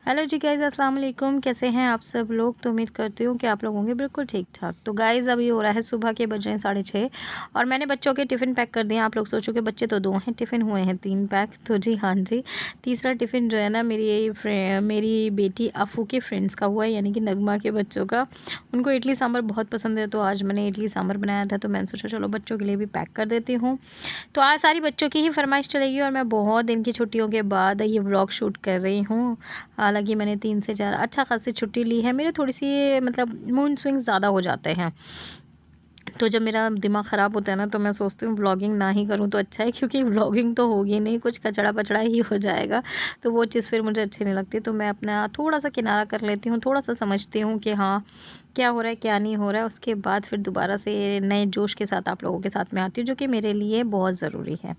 Hello जी guys, अस्सलाम वालेकुम। कैसे हैं आप सब लोग? तो उम्मीद करती हूँ कि आप लोग होंगे बिल्कुल ठीक ठाक। तो गाइज़ अभी हो रहा है सुबह के, बज रहे हैं 6:30 और मैंने बच्चों के टिफ़िन पैक कर दिए हैं। आप लोग सोचोगे बच्चे तो 2 हैं, टिफ़िन हुए हैं 3 पैक। तो जी हाँ जी, तीसरा टिफ़िन जो है ना मेरी बेटी अफ़ू के फ्रेंड्स का हुआ है, यानी कि नगमा के बच्चों का। उनको इडली सांभर बहुत पसंद है, तो आज मैंने इडली सांभर बनाया था, तो मैंने सोचा चलो बच्चों के लिए भी पैक कर देती हूँ। तो आज सारी बच्चों की ही फ़रमाइश चलेगी और मैं बहुत दिन की छुट्टियों के बाद ये व्लॉग शूट कर रही हूँ। हालाँकि मैंने 3 से 4 अच्छा ख़ासी छुट्टी ली है। मेरे थोड़ी-सी मतलब मूड स्विंग्स ज़्यादा हो जाते हैं। तो जब मेरा दिमाग ख़राब होता है ना, तो मैं सोचती हूँ व्लॉगिंग ना ही करूँ तो अच्छा है, क्योंकि व्लॉगिंग तो होगी नहीं, कुछ कचड़ा-पचड़ा ही हो जाएगा। तो वो चीज़ फिर मुझे अच्छी नहीं लगती। तो मैं अपना थोड़ा-सा किनारा कर लेती हूँ, थोड़ा-सा समझती हूँ कि हाँ, क्या हो रहा है, क्या नहीं हो रहा है। उसके बाद फिर दोबारा से नए जोश के साथ आप लोगों के साथ में आती हूँ, जो कि मेरे लिए बहुत ज़रूरी है।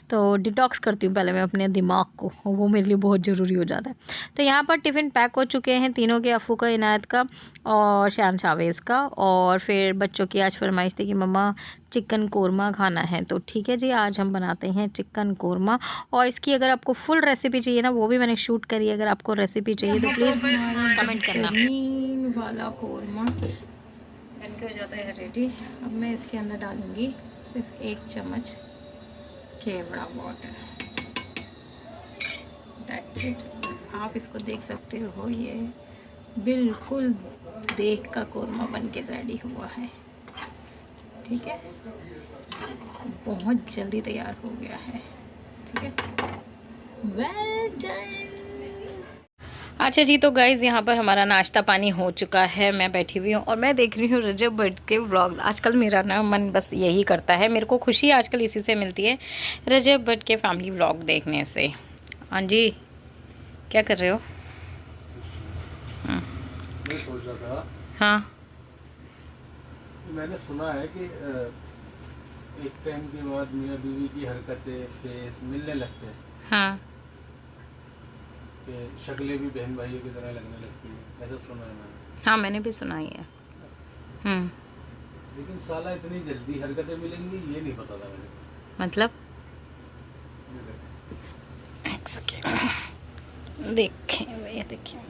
तो डिटॉक्स करती हूँ पहले मैं अपने दिमाग को, वो मेरे लिए बहुत ज़रूरी हो जाता है। तो यहाँ पर टिफ़िन पैक हो चुके हैं तीनों के, अफ़ू का, इनायत का और शान शावेज़ का। और फिर बच्चों की आज फरमाइश थी कि मम्मा चिकन कोरमा खाना है, तो ठीक है जी, आज हम बनाते हैं चिकन कोरमा। और इसकी अगर आपको फुल रेसिपी चाहिए ना, वो भी मैंने शूट करी है। अगर आपको रेसिपी चाहिए तो प्लीज़ कमेंट करना। बेहतरीन वाला कोरमा बन के हो जाता है रेडी। अब मैं इसके अंदर डालूँगी सिर्फ 1 चम्मच केवड़ा वाटर। That's it. आप इसको देख सकते हो, ये बिल्कुल देख का कोरमा बन के रेडी हुआ है। ठीक है, बहुत जल्दी तैयार हो गया है। ठीक है, वेल डन। अच्छा जी, तो गाइज़ यहाँ पर हमारा नाश्ता पानी हो चुका है। मैं बैठी हुई हूँ और मैं देख रही हूँ रजब भट्ट के व्लॉग। आजकल मेरा ना मन बस यही करता है, मेरे को खुशी आजकल इसी से मिलती है, रजब भट्ट के फैमिली व्लॉग देखने से। हाँ जी, क्या कर रहे हो? मैं सोच रहा था, हाँ, मैंने सुना है कि एक टाइम के बाद मियाँ बीवी की हरकतें फेस मिलने लगते हैं, हाँ, कि शक्लें भी बहन भाइयों की तरह लगने लगती है, ऐसा सुना है मैंने। हाँ, मैंने भी सुना ही है। लेकिन साला इतनी जल्दी हरकतें मिलेंगी ये नहीं पता था मुझे। मतलब एक सेकेंड, देखें भैया, देखिए मैं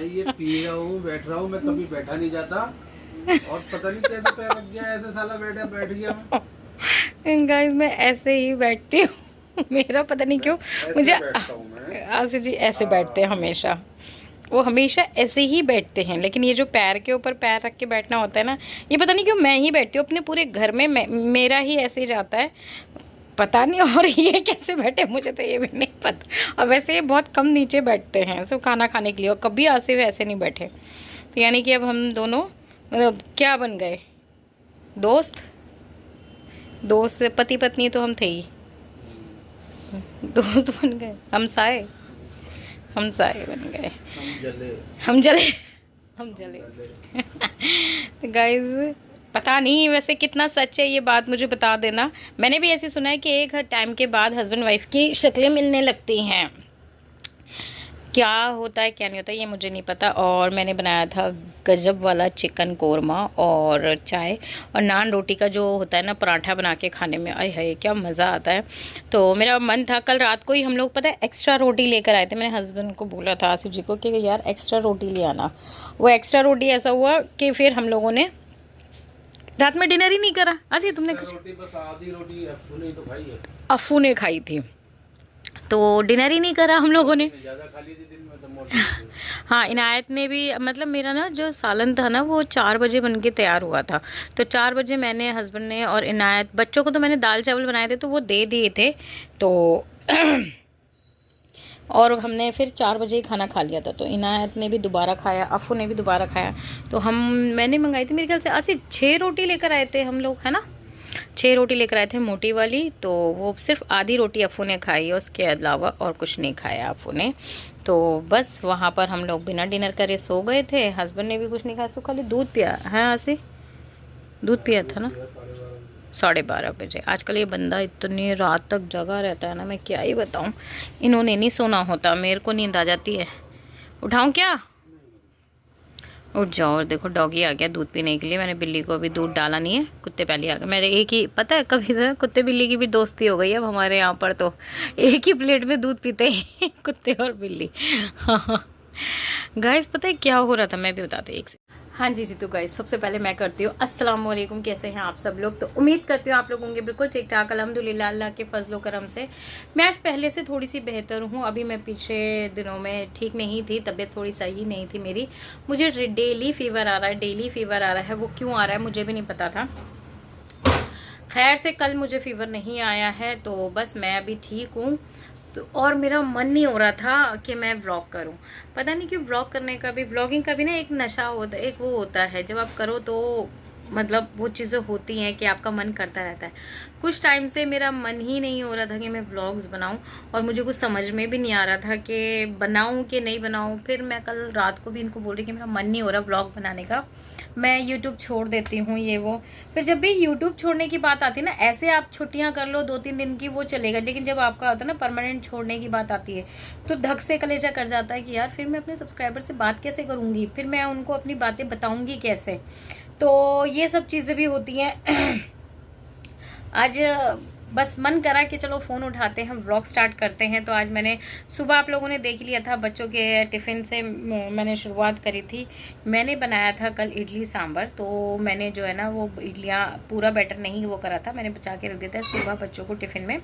ये पी रहा हूँ, बैठ रहा हूँ, मैं कभी बैठा नहीं जाता और पता नहीं कैसे पैर रख गया, ऐसे साला बैठ गया मैं। गाइस मैं ऐसे ही बैठती हूँ। मेरा पता नहीं क्यों ऐसे मुझे बैठता हूँ मैं। आसिफ जी ऐसे बैठते हैं हमेशा। वो हमेशा ऐसे ही बैठते हैं, लेकिन ये जो पैर के ऊपर पैर रख के बैठना होता है ना, ये पता नहीं क्यों मैं ही बैठती हूँ अपने पूरे घर में। मेरा ही ऐसे ही जाता है, पता नहीं। और ये कैसे बैठे मुझे तो ये भी नहीं पता। और वैसे ये बहुत कम नीचे बैठते हैं सिर्फ खाना खाने के लिए, और कभी आसिफ ऐसे नहीं बैठे। तो यानी कि अब हम दोनों मतलब क्या बन गए, दोस्त। दोस्त पति पत्नी तो हम थे ही, दोस्त बन गए, हमसाए, हमसाए बन गए। हम जले हम जले, हम जले। तो गाइज पता नहीं वैसे कितना सच है ये बात, मुझे बता देना। मैंने भी ऐसे सुना है कि एक टाइम के बाद हस्बैंड वाइफ की शक्लें मिलने लगती हैं। क्या होता है क्या नहीं होता ये मुझे नहीं पता। और मैंने बनाया था गजब वाला चिकन कोरमा और चाय और नान रोटी का जो होता है ना पराठा बना के खाने में, आय हाय क्या मज़ा आता है। तो मेरा मन था कल रात को ही, हम लोग पता है एक्स्ट्रा रोटी लेकर आए थे। मैंने हस्बैंड को बोला था आसिफ जी को कि यार एक्स्ट्रा रोटी ले आना। वो एक्स्ट्रा रोटी ऐसा हुआ कि फिर हम लोगों ने रात में डिनर ही नहीं करा। आसिफ तुमने कुछ, रोटी बस आधी रोटी अफ़ू ने तो खाई है, अफ़ू ने खाई थी, तो डिनर ही नहीं करा हम लोगों ने। ज़्यादा खा ली थी दिन में तो मोटी हो गई। हाँ, इनायत ने भी, मतलब मेरा ना जो सालन था ना वो 4 बजे बन के तैयार हुआ था। तो 4 बजे मैंने, हस्बैंड ने और इनायत, बच्चों को तो मैंने दाल चावल बनाए थे तो वो दे दिए थे। तो और हमने फिर 4 बजे ही खाना खा लिया था। तो इनायत ने भी दोबारा खाया, अफ़ू ने भी दोबारा खाया। तो मैंने मंगाई थी मेरे ख्याल से आसिफ 6 रोटी लेकर आए थे हम लोग, है ना। 6 रोटी लेकर आए थे मोटी वाली। तो वो सिर्फ आधी रोटी अफ़ू ने खाई है, उसके अलावा और कुछ नहीं खाया अफ़ू ने। तो बस वहाँ पर हम लोग बिना डिनर करे सो गए थे। हस्बैंड ने भी कुछ नहीं खाया, सो खाली दूध पिया है। आसी दूध पिया था ना 12:30 बजे। आजकल ये बंदा इतनी रात तक जगा रहता है ना, मैं क्या ही बताऊँ। इन्होंने नहीं सोना होता, मेरे को नींद आ जाती है। उठाऊँ क्या? उठ जाओ। और देखो डॉगी आ गया दूध पीने के लिए। मैंने बिल्ली को अभी दूध डाला नहीं है, कुत्ते पहले आ गए। मेरे एक ही पता है, कभी तो कुत्ते बिल्ली की भी दोस्ती हो गई है अब हमारे यहाँ पर, तो एक ही प्लेट में दूध पीते हैं कुत्ते और बिल्ली। हाँ गाइस, पता है क्या हो रहा था, मैं भी बताती हूँ एक से। हाँ जी तो गाइस, सबसे पहले मैं करती हूँ अस्सलाम वालेकुम। कैसे हैं आप सब लोग? तो उम्मीद करती हूँ आप लोग होंगे बिल्कुल ठीक ठाक, अल्हम्दुलिल्लाह अल्लाह के फजलो करम से। मैं आज पहले से थोड़ी सी बेहतर हूँ। अभी मैं पीछे दिनों में ठीक नहीं थी, तबीयत थोड़ी सही नहीं थी मेरी। मुझे डेली फीवर आ रहा है, डेली फीवर आ रहा है। वो क्यों आ रहा है मुझे भी नहीं पता था। खैर से कल मुझे फीवर नहीं आया है, तो बस मैं अभी ठीक हूँ। तो और मेरा मन नहीं हो रहा था कि मैं व्लॉग करूं। पता नहीं क्यों, व्लॉग करने का भी, व्लॉगिंग का भी ना एक नशा होता है, एक वो होता है जब आप करो तो मतलब वो चीज़ें होती हैं कि आपका मन करता रहता है। कुछ टाइम से मेरा मन ही नहीं हो रहा था कि मैं व्लॉग्स बनाऊं, और मुझे कुछ समझ में भी नहीं आ रहा था कि बनाऊं कि नहीं बनाऊं। फिर मैं कल रात को भी इनको बोल रही कि मेरा मन नहीं हो रहा व्लॉग बनाने का, मैं यूट्यूब छोड़ देती हूँ ये वो। फिर जब भी यूट्यूब छोड़ने की बात आती है ना, ऐसे आप छुट्टियां कर लो 2-3 दिन की वो चलेगा, लेकिन जब आपका होता है ना परमानेंट छोड़ने की बात आती है, तो धक से कलेजा कर जाता है कि यार फिर मैं अपने सब्सक्राइबर से बात कैसे करूंगी, फिर मैं उनको अपनी बातें बताऊंगी कैसे। तो ये सब चीज़ें भी होती हैं। आज बस मन करा कि चलो फ़ोन उठाते हैं, व्लॉग स्टार्ट करते हैं। तो आज मैंने सुबह, आप लोगों ने देख लिया था, बच्चों के टिफ़िन से मैंने शुरुआत करी थी। मैंने बनाया था कल इडली सांभर, तो मैंने जो है ना वो इडलियाँ पूरा बैटर नहीं वो करा था, मैंने बचा के रख दिया था। सुबह बच्चों को टिफ़िन में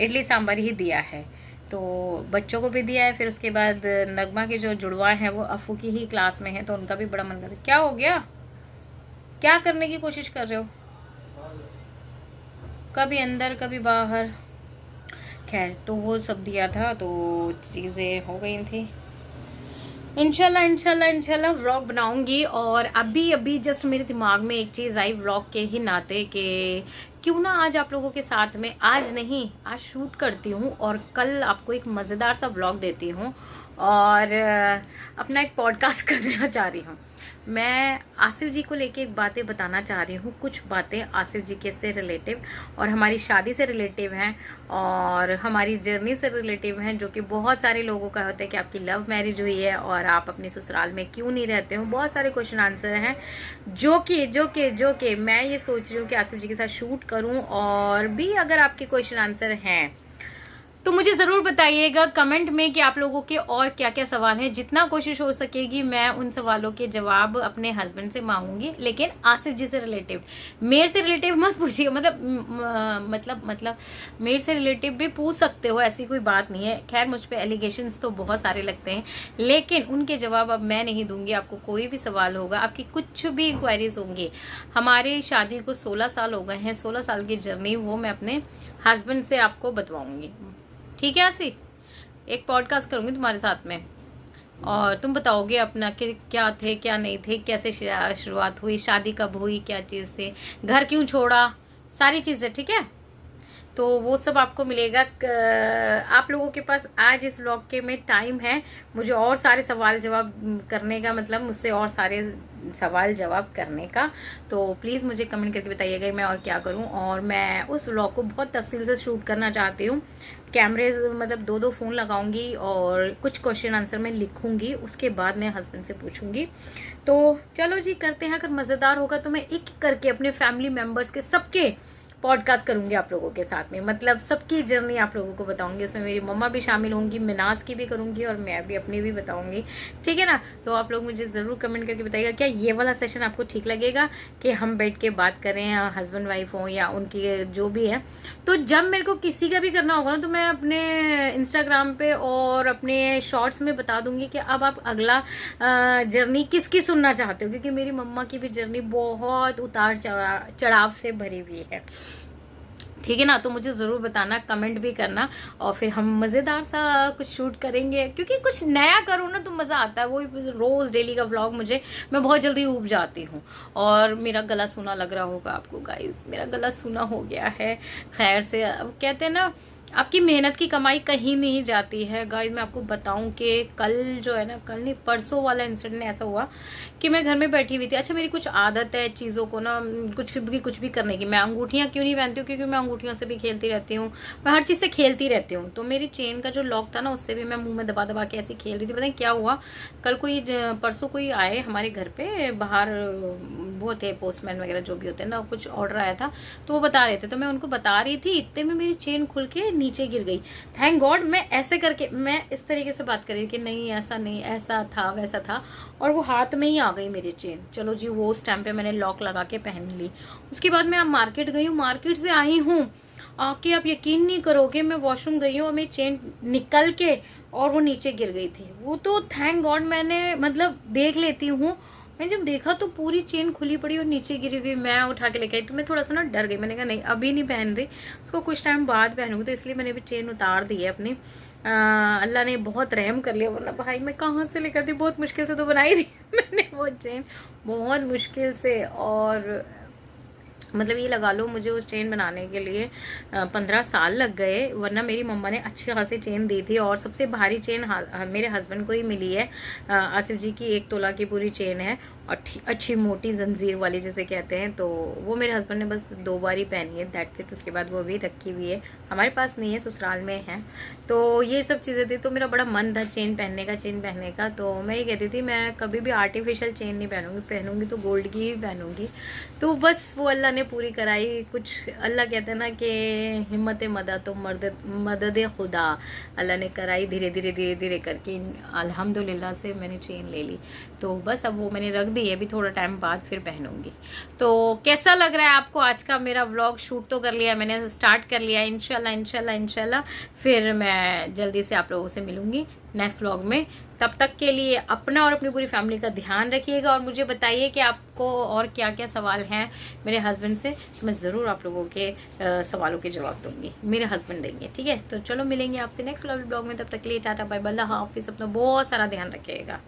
इडली सांभर ही दिया है, तो बच्चों को भी दिया है। फिर उसके बाद नगमा के जो जुड़वा हैं वो अफू की ही क्लास में है, तो उनका भी बड़ा मन कर। क्या हो गया, क्या करने की कोशिश कर रहे हो? कभी अंदर कभी बाहर। खैर, तो वो सब दिया था, तो चीज़ें हो गई थी। इंशाल्लाह इंशाल्लाह इंशाल्लाह व्लॉग बनाऊंगी। और अभी जस्ट मेरे दिमाग में एक चीज़ आई व्लॉग के ही नाते कि क्यों ना आज आप लोगों के साथ में, आज नहीं, आज शूट करती हूँ और कल आपको एक मज़ेदार सा व्लॉग देती हूँ, और अपना एक पॉडकास्ट करना चाह रही हूँ। मैं आसिफ जी को लेके एक बातें बताना चाह रही हूँ, कुछ बातें आसिफ जी के से रिलेटिव और हमारी शादी से रिलेटिव हैं और हमारी जर्नी से रिलेटिव हैं, जो कि बहुत सारे लोगों का होता है कि आपकी लव मैरिज हुई है और आप अपने ससुराल में क्यों नहीं रहते हो। बहुत सारे क्वेश्चन आंसर हैं जो कि मैं ये सोच रही हूँ कि आसिफ जी के साथ शूट करूँ, और भी अगर आपके क्वेश्चन आंसर हैं तो मुझे ज़रूर बताइएगा कमेंट में कि आप लोगों के और क्या क्या सवाल हैं। जितना कोशिश हो सकेगी मैं उन सवालों के जवाब अपने हस्बैंड से मांगूंगी, लेकिन आसिफ जी से रिलेटिव, मेरे से रिलेटिव मत पूछिए। मतलब मेरे से रिलेटिव भी पूछ सकते हो, ऐसी कोई बात नहीं है। खैर, मुझ पे एलिगेशंस तो बहुत सारे लगते हैं, लेकिन उनके जवाब अब मैं नहीं दूंगी। आपको कोई भी सवाल होगा, आपकी कुछ भी इंक्वायरीज होंगी, हमारी शादी को 16 साल हो गए हैं, 16 साल की जर्नी वो मैं अपने हस्बैंड से आपको बतवाऊंगी। ठीक है आसी, एक पॉडकास्ट करूंगी तुम्हारे साथ में, और तुम बताओगे अपना कि क्या थे क्या नहीं थे, कैसे शुरुआत हुई, शादी कब हुई, क्या चीज़ थे, घर क्यों छोड़ा, सारी चीज़ें। ठीक है, तो वो सब आपको मिलेगा। आप लोगों के पास आज इस व्लॉग के में टाइम है मुझे और सारे सवाल जवाब करने का, मतलब मुझसे और सारे सवाल जवाब करने का। तो प्लीज़ मुझे कमेंट करके बताइएगा मैं और क्या करूं। और मैं उस व्लॉग को बहुत तफसील से शूट करना चाहती हूँ। कैमरे मतलब 2 फ़ोन लगाऊंगी और कुछ क्वेश्चन आंसर मैं लिखूंगी, उसके बाद मैं हस्बैंड से पूछूंगी। तो चलो जी करते हैं। अगर मज़ेदार होगा तो मैं एक करके अपने फैमिली मेम्बर्स के सबके पॉडकास्ट करूंगी आप लोगों के साथ में, मतलब सबकी जर्नी आप लोगों को बताऊंगी। उसमें मेरी मम्मा भी शामिल होंगी, मिनाज की भी करूंगी और मैं भी अपनी भी बताऊंगी। ठीक है ना? तो आप लोग मुझे ज़रूर कमेंट करके बताइएगा क्या ये वाला सेशन आपको ठीक लगेगा कि हम बैठ के बात करें, हस्बैंड वाइफ हो या उनकी जो भी है। तो जब मेरे को किसी का भी करना होगा ना, तो मैं अपने इंस्टाग्राम पे और अपने शॉर्ट्स में बता दूंगी कि अब आप अगला जर्नी किसकी सुनना चाहते हो, क्योंकि मेरी मम्मा की भी जर्नी बहुत उतार चढ़ाव से भरी हुई है। ठीक है ना? तो मुझे ज़रूर बताना, कमेंट भी करना, और फिर हम मज़ेदार सा कुछ शूट करेंगे, क्योंकि कुछ नया करो ना तो मज़ा आता है। वही रोज़ डेली का व्लॉग मैं बहुत जल्दी ऊब जाती हूँ। और मेरा गला सूना लग रहा होगा आपको गाइस, मेरा गला सूना हो गया है। खैर से, अब कहते हैं ना आपकी मेहनत की कमाई कहीं नहीं जाती है गाइस। मैं आपको बताऊं कि कल जो है ना, कल नहीं परसों वाला इंसिडेंट ऐसा हुआ कि मैं घर में बैठी हुई थी। अच्छा, मेरी कुछ आदत है चीज़ों को ना कुछ भी करने की। मैं अंगूठियाँ क्यों नहीं पहनती हूँ, क्योंकि मैं अंगूठियों से भी खेलती रहती हूँ, मैं हर चीज़ से खेलती रहती हूँ। तो मेरी चेन का जो लॉक था ना, उससे भी मैं मुँह में दबा दबा के ऐसी खेल रही थी। पता नहीं क्या हुआ, कल परसों कोई आए हमारे घर पे, बाहर वो थे पोस्टमैन वगैरह जो भी होते हैं ना, कुछ ऑर्डर आया था तो वो बता रहे थे, तो मैं उनको बता रही थी, इतने में मेरी चेन खुल के नीचे गिर गई। थैंक गॉड मैं ऐसे करके, मैं इस तरीके से बात कर रही थी कि नहीं ऐसा नहीं, ऐसा था वैसा था, और वो हाथ में ही आ गई मेरी चेन। चलो जी, वो उस टाइम पे मैंने लॉक लगा के पहन ली। उसके बाद मैं मार्केट गई हूँ, मार्केट से आई हूँ आके, आप यकीन नहीं करोगे, मैं वॉशरूम गई हूँ और मेरी चेन निकल के और वो नीचे गिर गई थी। वो तो थैंक गॉड मैंने मतलब देख लेती हूँ, मैंने जब देखा तो पूरी चेन खुली पड़ी और नीचे गिरी हुई। मैं उठा के लेके आई तो मैं थोड़ा सा ना डर गई। मैंने कहा नहीं अभी नहीं पहन रही, उसको कुछ टाइम बाद पहनूंगी। तो इसलिए मैंने भी चेन उतार दी है अपनी। अल्लाह ने बहुत रहम कर लिया, वरना भाई मैं कहाँ से लेकर थी, बहुत मुश्किल से तो बनाई थी मैंने वो चेन, बहुत मुश्किल से। और मतलब ये लगा लो मुझे उस चेन बनाने के लिए 15 साल लग गए, वरना मेरी मम्मा ने अच्छी खासी चेन दी थी। और सबसे भारी चेन मेरे हस्बैंड को ही मिली है। आसिफ जी की 1 तोला की पूरी चेन है, और अच्छी मोटी जंजीर वाली जिसे कहते हैं। तो वो मेरे हस्बैंड ने बस 2 बार ही पहनी है, दैट्स इट। उसके बाद वो भी रखी हुई है, हमारे पास नहीं है, ससुराल में है। तो ये सब चीज़ें थी, तो मेरा बड़ा मन था चेन पहनने का। तो मैं ये कहती थी मैं कभी भी आर्टिफिशियल चेन नहीं पहनूंगी तो गोल्ड की ही पहनूंगी। तो बस वो अल्लाह ने पूरी कराई। कुछ अल्लाह कहते हैं ना कि हिम्मत मदद तो मदद खुदा, अल्लाह ने कराई धीरे धीरे करके। अल्हम्दुलिल्लाह से मैंने चेन ले ली। तो बस अब वो मैंने रख दी है, अभी थोड़ा टाइम बाद फिर पहनूंगी। तो कैसा लग रहा है आपको आज का मेरा व्लॉग? शूट तो कर लिया मैंने, स्टार्ट कर लिया। इंशाल्लाह फिर मैं जल्दी से आप लोगों से मिलूंगी नेक्स्ट व्लॉग में। तब तक के लिए अपना और अपनी पूरी फैमिली का ध्यान रखिएगा, और मुझे बताइए कि आपको और क्या क्या सवाल हैं मेरे हस्बैंड से। तो मैं ज़रूर आप लोगों के सवालों के जवाब दूंगी, मेरे हस्बैंड देंगे, ठीक है। तो चलो मिलेंगे आपसे नेक्स्ट व्लॉग में। तब तक के लिए टाटा बाय बाय, अल्लाह हाफिज़। अपना बहुत सारा ध्यान रखिएगा।